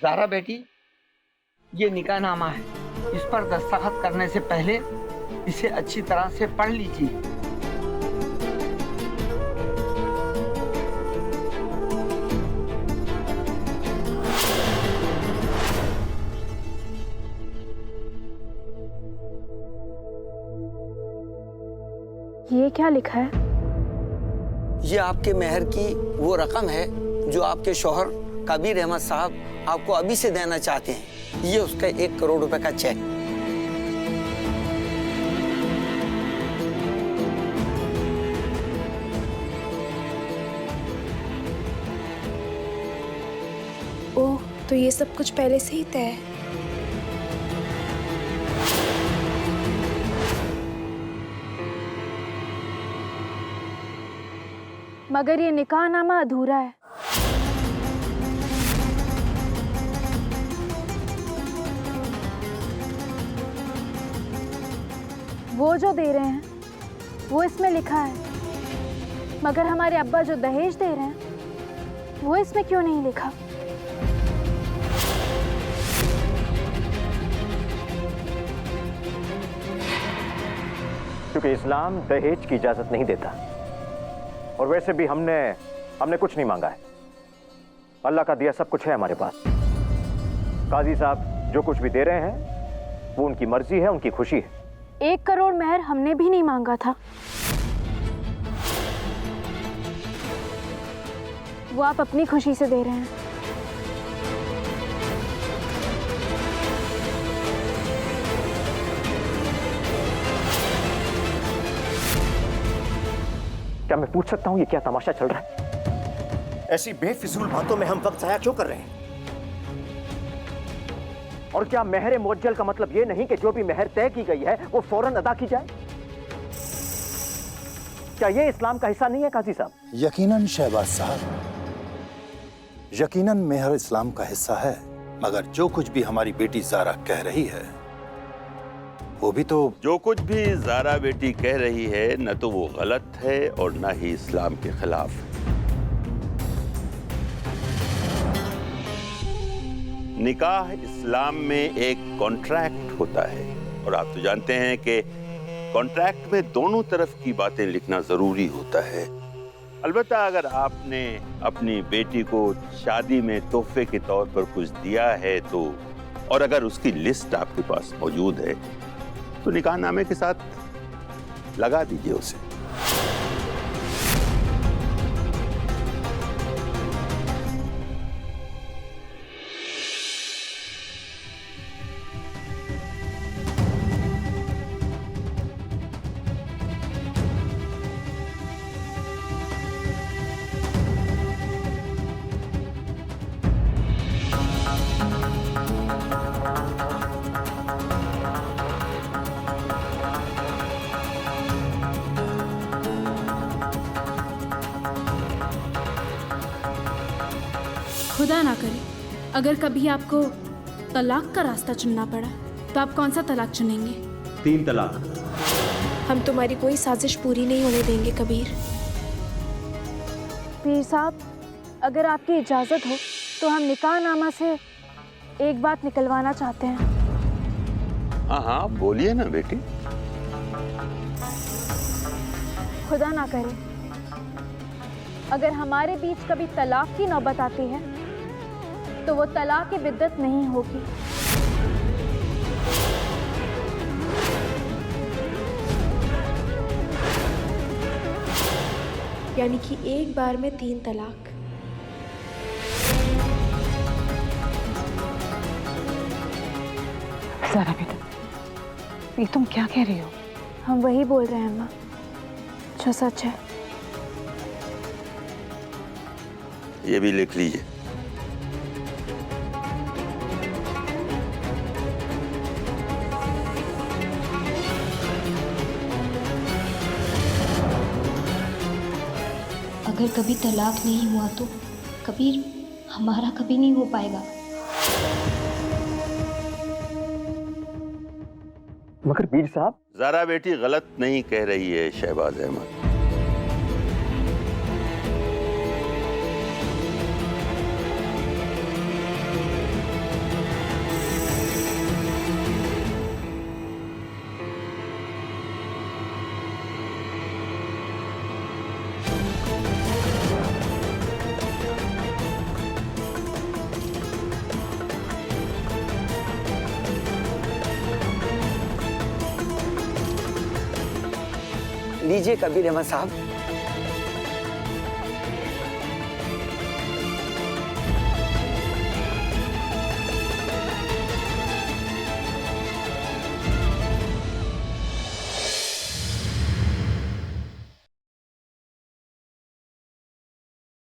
ज़ारा बेटी, ये निकाहनामा है। इस पर दस्तखत करने से पहले इसे अच्छी तरह से पढ़ लीजिए। ये क्या लिखा है? ये आपके मेहर की वो रकम है जो आपके शौहर कबीर अहमद साहब आपको अभी से देना चाहते हैं। ये उसका 1 करोड़ रुपए का चेक। ओह, तो ये सब कुछ पहले से ही तय है। मगर ये निकाहनामा अधूरा है। वो जो दे रहे हैं वो इसमें लिखा है, मगर हमारे अब्बा जो दहेज दे रहे हैं वो इसमें क्यों नहीं लिखा? क्योंकि इस्लाम दहेज की इजाजत नहीं देता, और वैसे भी हमने कुछ नहीं मांगा है। अल्लाह का दिया सब कुछ है हमारे पास। काजी साहब जो कुछ भी दे रहे हैं वो उनकी मर्जी है, उनकी खुशी है। 1 करोड़ मेहर हमने भी नहीं मांगा था। वो आप अपनी खुशी से दे रहे हैं। क्या मैं पूछ सकता हूं ये क्या तमाशा चल रहा है? ऐसी बेफिजूल बातों में हम वक्त जाया क्यों कर रहे हैं? और क्या मेहर मुअज्जल का मतलब ये नहीं कि जो भी मेहर तय की गई है वो फौरन अदा की जाए? क्या ये इस्लाम का हिस्सा नहीं है काजी साहब? यकीनन शहबाज साहब, यकीनन मेहर इस्लाम का हिस्सा है, मगर जो कुछ भी हमारी बेटी ज़ारा कह रही है वो भी तो। जो कुछ भी ज़ारा बेटी कह रही है न तो वो गलत है और न ही इस्लाम के खिलाफ है। निकाह इस्लाम में एक कॉन्ट्रैक्ट होता है, और आप तो जानते हैं कि कॉन्ट्रैक्ट में दोनों तरफ की बातें लिखना जरूरी होता है। अलबत्ता अगर आपने अपनी बेटी को शादी में तोहफे के तौर पर कुछ दिया है तो, और अगर उसकी लिस्ट आपके पास मौजूद है तो निकाहनामे के साथ लगा दीजिए उसे। खुदा ना करे अगर कभी आपको तलाक का रास्ता चुनना पड़ा तो आप कौन सा तलाक चुनेंगे? 3 तलाक। हम तुम्हारी कोई साजिश पूरी नहीं होने देंगे कबीर। पीर साहब, अगर आपकी इजाज़त हो तो हम निकाहनामा से एक बात निकलवाना चाहते हैं। हाँ हाँ बोलिए ना बेटी। खुदा ना करे अगर हमारे बीच कभी तलाक की नौबत आती है तो वो तलाक की बिद्दत नहीं होगी। यानी कि एक बार में 3 तलाक। ज़ारा बेटा, ये तुम क्या कह रही हो? हम वही बोल रहे हैं अम्मा जो सच है। ये भी लिख लीजिए। अगर कभी तलाक नहीं हुआ तो कबीर हमारा कभी नहीं हो पाएगा। मगर पीर साहब, ज़ारा बेटी गलत नहीं कह रही है शहबाज अहमद। लीजिए कबीर अहमद साहब।